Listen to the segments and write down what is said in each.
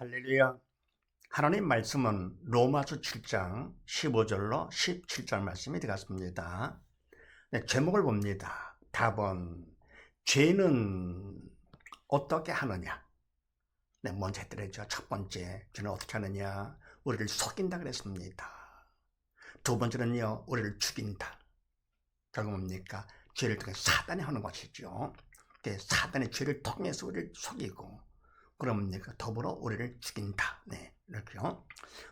할렐루야. 하나님 말씀은 로마서 7장 15절로 17절 말씀이 되겠습니다. 네, 제목을 봅니다. 답은 죄는 어떻게 하느냐. 네, 먼저 했더랬죠. 첫 번째, 죄는 어떻게 하느냐. 우리를 속인다 그랬습니다. 두 번째는요, 우리를 죽인다. 결국 뭡니까? 죄를 통해 사단이 하는 것이죠. 사단의 죄를 통해서 우리를 속이고, 그럽니까? 더불어 우리를 죽인다. 네, 이렇게요.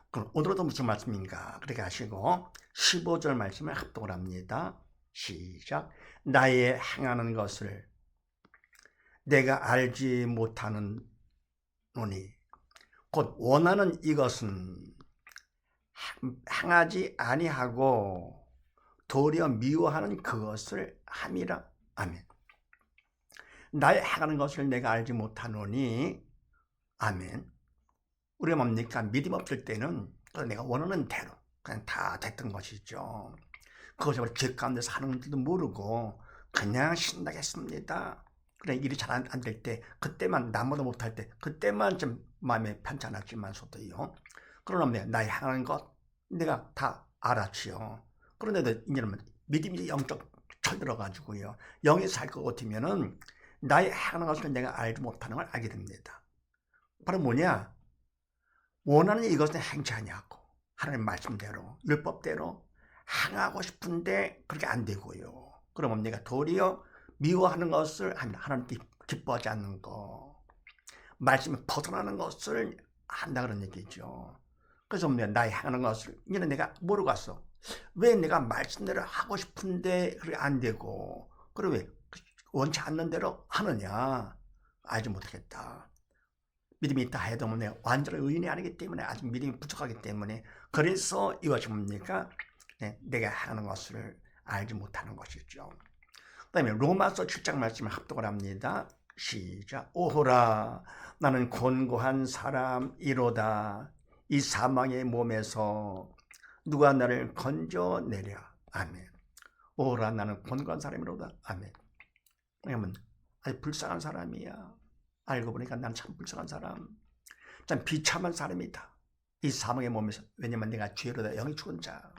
그럼 오늘도 무슨 말씀인가? 그렇게 하시고 15절 말씀을 합독을 합니다. 시작. 나의 행하는 것을 내가 알지 못하는 노니 곧 원하는 이것은 행하지 아니하고 도리어 미워하는 그것을 함이라. 아멘. 나의 행하는 것을 내가 알지 못하노니 아멘. 우리가 뭡니까? 믿음 없을 때는 내가 원하는 대로 그냥 다 됐던 것이죠. 그것을 죄 가운데서 하는 줄도 모르고 그냥 신나겠습니다. 그래, 일이 잘 안 될 때, 그때만 나보다 못할 때, 그때만 좀 마음에 편찮았지만서도요. 그러나 나의 향하는 것 내가 다 알았지요. 그런데도 이제는 믿음이 영적 철들어가지고요. 영이 살 것 같으면은 나의 향하는 것을 내가 알지 못하는 걸 알게 됩니다. 바로 뭐냐? 원하는 이것은 행치 아니하고 하나님 말씀대로 율법대로 행하고 싶은데 그렇게 안 되고요. 그러면 내가 도리어 미워하는 것을 하나님 기뻐하지 않는 거, 말씀에 벗어나는 것을 한다 그런 얘기죠. 그래서 나의 행하는 것을 이제는 내가 모르고 갔어. 왜 내가 말씀대로 하고 싶은데 그렇게 안 되고, 그리고 왜 원치 않는 대로 하느냐? 알지 못하겠다. 믿음이 있다 해도 내가 완전한 의인이 아니기 때문에 아직 믿음이 부족하기 때문에, 그래서 이것이 뭡니까? 내가 하는 것을 알지 못하는 것이죠. 그 다음에 로마서 7장 말씀을 합독을 합니다. 시작. 오호라 나는 곤고한 사람이로다. 이 사망의 몸에서 누가 나를 건져내랴. 아멘. 오호라 나는 곤고한 사람이로다. 아멘. 왜냐면 아주 불쌍한 사람이야. 알고 보니까 난 참 불쌍한 사람, 참 비참한 사람이다. 이 사망의 몸에서. 왜냐면 내가 죄로 영이 죽은 자,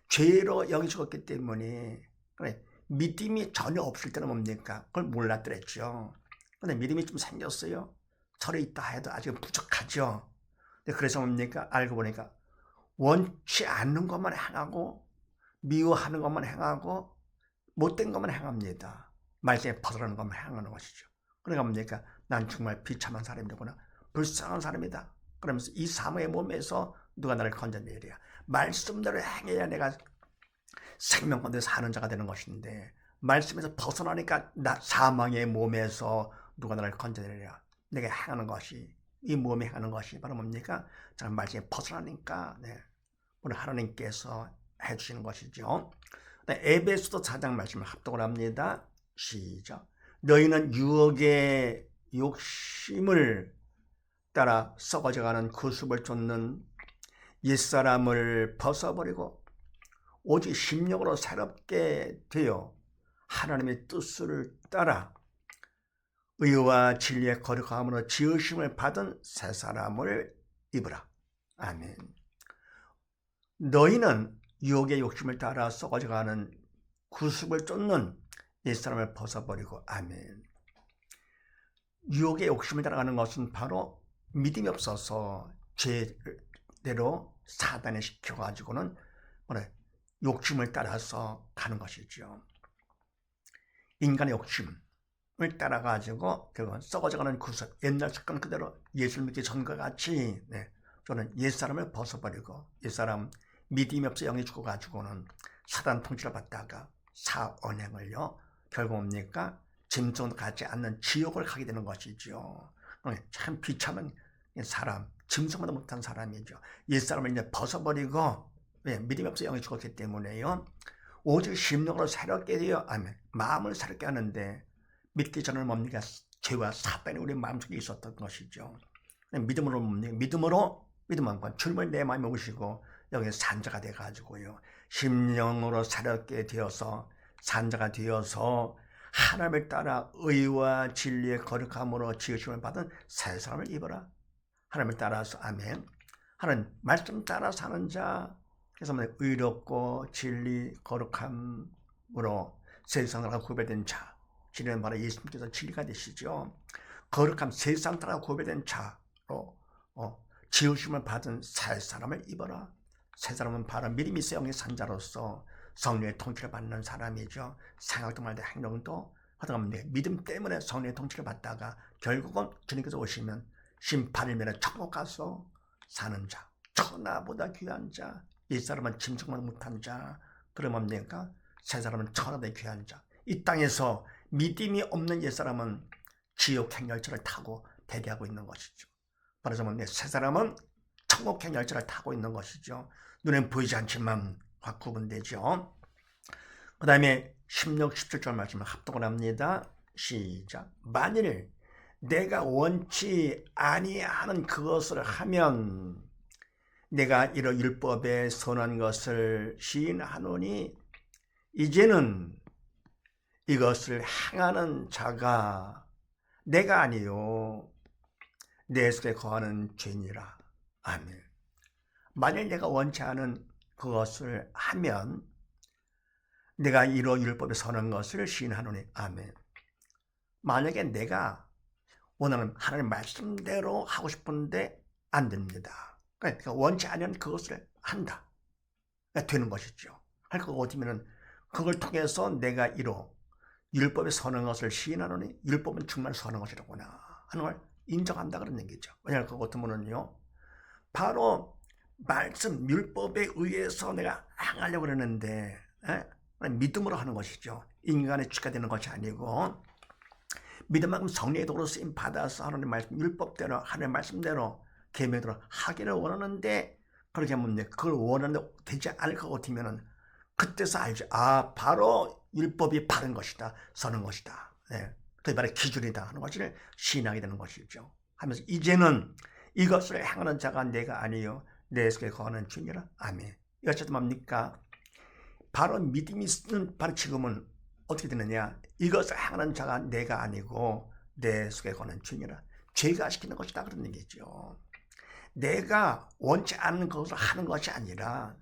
죄로 영이 죽었기 때문에. 그래, 믿음이 전혀 없을 때는 뭡니까? 그걸 몰랐더랬죠. 근데 믿음이 좀 생겼어요. 철이 있다 해도 아직 부족하죠. 그래서 뭡니까? 알고 보니까 원치 않는 것만 행하고, 미워하는 것만 행하고, 못된 것만 행합니다. 말씀에 벗어나는 것만 행하는 것이죠. 그러니까 뭡니까? 난 정말 비참한 사람이구나. 불쌍한 사람이다. 그러면서 이 사망의 몸에서 누가 나를 건져내랴. 말씀대로 행해야 내가 생명 가운데 사는 자가 되는 것인데, 말씀에서 벗어나니까 사망의 몸에서 누가 나를 건져내랴. 내가 행하는 것이, 이 몸에 행하는 것이 바로 뭡니까? 자, 말씀에 벗어나니까 오늘 하나님께서 해주시는 것이죠. 에베소서 4장 말씀을 합독을 합니다. 시작. 너희는 유혹의 욕심을 따라 썩어져가는 구습을 쫓는 옛사람을 벗어버리고 오직 심령으로 새롭게 되어 하나님의 뜻을 따라 의와 진리의 거룩함으로 지으심을 받은 새 사람을 입으라. 아멘. 너희는 유혹의 욕심을 따라 썩어져가는 구습을 쫓는 옛사람을 벗어버리고. 아멘. 유혹의 욕심을 따라가는 것은 바로 믿음이 없어서 죄대로 사단에 시켜가지고는 욕심을 따라서 가는 것이죠. 인간의 욕심을 따라가지고 결국은 썩어져가는 구습, 옛날 습관 그대로 예수 믿기 전과 같이 저는 옛사람을 벗어버리고, 옛사람 믿음이 없어 영이 죽어가지고는 사단 통치를 받다가 사언행을요, 결국 뭡니까? 짐승도 가지 않는 지옥을 가게 되는 것이죠. 참 비참한 사람, 짐승보다 못한 사람이죠. 옛사람을 이제 벗어버리고, 믿음이 없어 영이 죽었기 때문에요, 오직 심령으로 새롭게 되어, 아멘, 마음을 새롭게 하는데, 믿기 전에는 뭡니까? 죄와 사단이 우리 마음속에 있었던 것이죠. 믿음으로 뭡니까? 믿음과 주님을 내 마음에 오시고 여기 산자가 돼가지고요, 심령으로 새롭게 되어서 산자가 되어서 하나님을 따라 의와 진리의 거룩함으로 지으심을 받은 새 사람을 입어라. 하나님을 따라서 아멘. 하나님 말씀 따라 사는 자. 그래서 의롭고 진리 거룩함으로 세상을 구별된 자. 진리는 바로 예수님께서 진리가 되시죠. 거룩함 세상 따라 구별된 자로 지으심을 받은 새 사람을 입어라. 새 사람은 바로 믿음이 있어 영의 산자로서 성령의 통치를 받는 사람이죠. 생각도 말도 행동도 하다가 믿음 때문에 성령의 통치를 받다가 결국은 주님께서 오시면 심판을 면해 천국 가서 사는 자, 천하보다 귀한 자, 이 사람은 짐승만 못한 자, 그러면 뭡니까? 새 사람은 천하보다 귀한 자. 이 땅에서 믿음이 없는 옛 사람은 지옥 행열차를 타고 대기하고 있는 것이죠. 말하자면 새 사람은 천국 행열차를 타고 있는 것이죠. 눈엔 보이지 않지만 확 구분되죠. 그 다음에 16, 17절 말씀을 합독을 합니다. 시작. 만일 내가 원치 아니하는 그것을 하면 내가 이런 율법에 선한 것을 시인하노니 이제는 이것을 행하는 자가 내가 아니요 내 속에 거하는 죄니라. 아멘. 만일 내가 원치 않은 그것을 하면 내가 이런 율법에 선한 것을 시인하노니. 아멘. 만약에 내가 원하는 하나님 말씀대로 하고 싶은데 안 됩니다. 그러니까 원치 않으면 그것을 한다. 그러니까 되는 것이죠. 할 것 같으면 그걸 통해서 내가 이로 율법에 선한 것을 시인하노니 율법은 정말 선한 것이라구나 하는 걸 인정한다 그런 얘기죠. 왜냐하면 그것 같으면요 바로 말씀 율법에 의해서 내가 행하려고 그러는데 믿음으로 하는 것이죠. 인간의 죄가 되는 것이 아니고 믿음만큼 성령의 도로 쓰임 받아서 하나님의 말씀 율법대로 하나님의 말씀대로 계명대로 하기를 원하는데 그렇게 하면 그걸 원하는데 되지 않을 것 같으면 그때서 알죠. 아 바로 율법이 바른 것이다. 선한 것이다. 그게 바로 기준이다 하는 것을 시인하게 되는 것이죠. 하면서 이제는 이것을 행하는 자가 내가 아니요 내 속에 거하는 주니라. 아멘. 이것이 뭡니까? 바로 믿음이 있는 바로 지금은 어떻게 되느냐? 이것을 행하는 자가 내가 아니고 내 속에 거하는 주니라. 죄가 시키는 것이다 그런 얘기죠. 내가 원치 않는 것을 하는 것이 아니라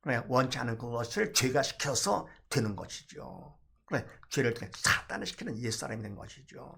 그래 원치 않는 그것을 죄가 시켜서 되는 것이죠. 그래 죄를 사단을 시키는 옛사람이 된 것이죠.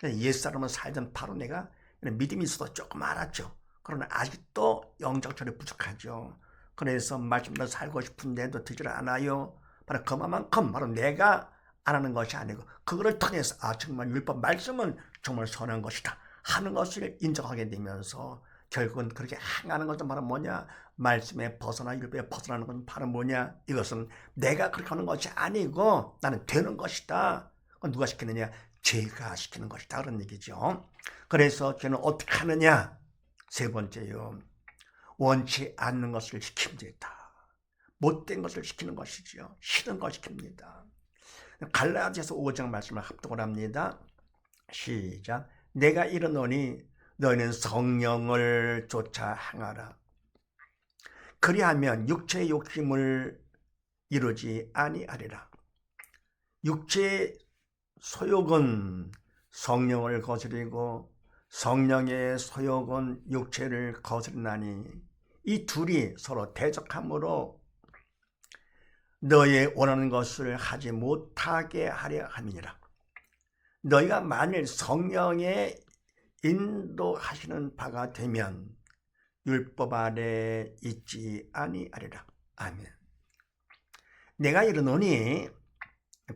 옛사람은 살던 바로 내가 믿음이 있어도 조금 알았죠. 그러나 아직도 영적 전에 부족하죠. 그래서 말씀대로 살고 싶은데도 되질 않아요. 바로 그만큼 바로 내가 안 하는 것이 아니고 그거를 통해서 아 정말 율법 말씀은 정말 선한 것이다 하는 것을 인정하게 되면서 결국은 그렇게 행하는 것은 바로 뭐냐? 말씀에 벗어나 율법에 벗어나는 것은 바로 뭐냐? 이것은 내가 그렇게 하는 것이 아니고 나는 되는 것이다. 그건 누가 시키느냐? 죄가 시키는 것이다 그런 얘기죠. 그래서 죄는 어떻게 하느냐? 세 번째요. 원치 않는 것을 시킵니다. 못된 것을 시키는 것이죠. 싫은 것 시킵니다. 갈라디아서 5장 말씀을 합독을 합니다. 시작. 내가 이르노니 너희는 성령을 쫓아 행하라. 그리하면 육체의 욕심을 이루지 아니하리라. 육체의 소욕은 성령을 거스리고 성령의 소욕은 육체를 거스르나니 이 둘이 서로 대적함으로 너의 원하는 것을 하지 못하게 하려 함이니라. 너희가 만일 성령의 인도하시는 바가 되면 율법 아래 있지 아니하리라. 아멘. 내가 이르노니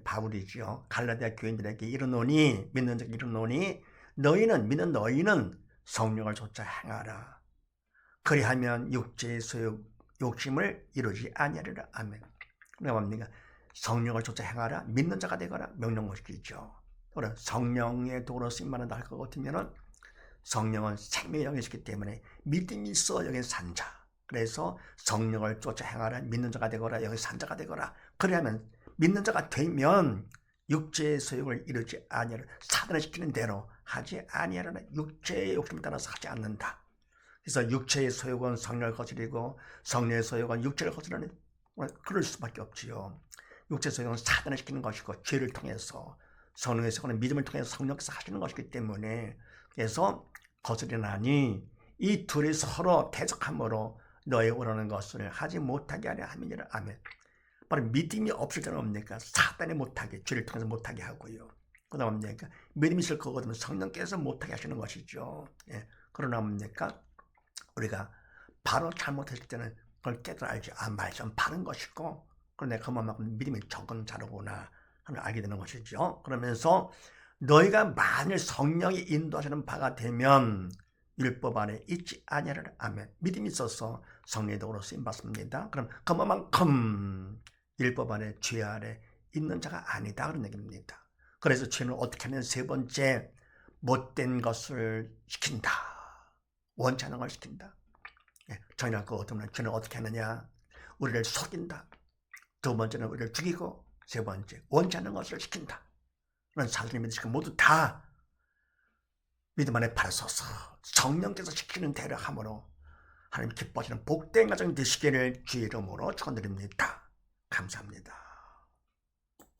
바울이죠. 갈라디아 교인들에게 이르노니 믿는 자에게 이르노니 너희는 믿는 너희는 성령을 쫓아 행하라. 그리하면 육체의 소욕 욕심을 이루지 아니하리라. 아멘. 그러니까 뭡니까? 성령을 쫓아 행하라. 믿는 자가 되거라. 명령시키죠. 그래 성령의 도로 쓰임받는다 할 것 같으면은 성령은 생명의 영이시기 때문에 믿음이 있어 여기 산 자. 그래서 성령을 쫓아 행하라. 믿는 자가 되거라. 여기 산 자가 되거라. 그러면 믿는 자가 되면 육체의 소욕을 이루지 아니하라. 사단을 시키는 대로 하지 아니하라. 육체의 욕심에 따라서 하지 않는다. 그래서 육체의 소욕은 성령을 거스리고 성령의 소욕은 육체를 거스르는 그럴 수밖에 없지요. 육체의 소욕은 사단을 시키는 것이고 죄를 통해서 성령의 소욕은 믿음을 통해서 성령께서 하시는 것이기 때문에 그래서 거스리나니 이 둘이 서로 대적함으로 너의 원하는 것을 하지 못하게 하려 함이니라. 아멘. 바로 믿음이 없을 때는 뭡니까? 사단이 못하게, 죄를 통해서 못하게 하고요. 그 다음 뭡니까? 믿음이 있을 거거든요. 성령께서 못하게 하시는 것이죠. 예. 그러나 뭡니까? 우리가 바로 잘못했을 때는 그걸 깨달아 알지. 아, 말씀 바른 것이고, 그런데 그만큼 믿음이 적은 자로구나 하는 알게 되는 것이죠. 그러면서 너희가 만일 성령이 인도하시는 바가 되면 율법 안에 있지 아니하리라. 아멘. 믿음이 있어서 성령의 도구로 쓰임받습니다. 그럼 그만큼 율법 안에 죄 아래 있는 자가 아니다 그런 얘기입니다. 그래서 죄는 어떻게 하면 세 번째 못된 것을 시킨다. 원치 않은 걸 시킨다. 정의할 거 어쩌면 죄는 어떻게 하느냐. 우리를 속인다. 두 번째는 우리를 죽이고 세 번째 원치 않는 것을 시킨다. 그런 사실을 믿으시고 모두 다 믿음 안에 바르소서 성령께서 시키는 대로 함으로 하나님 기뻐하시는 복된 가정 되시기를 주의 이름으로 축원드립니다. 감사합니다.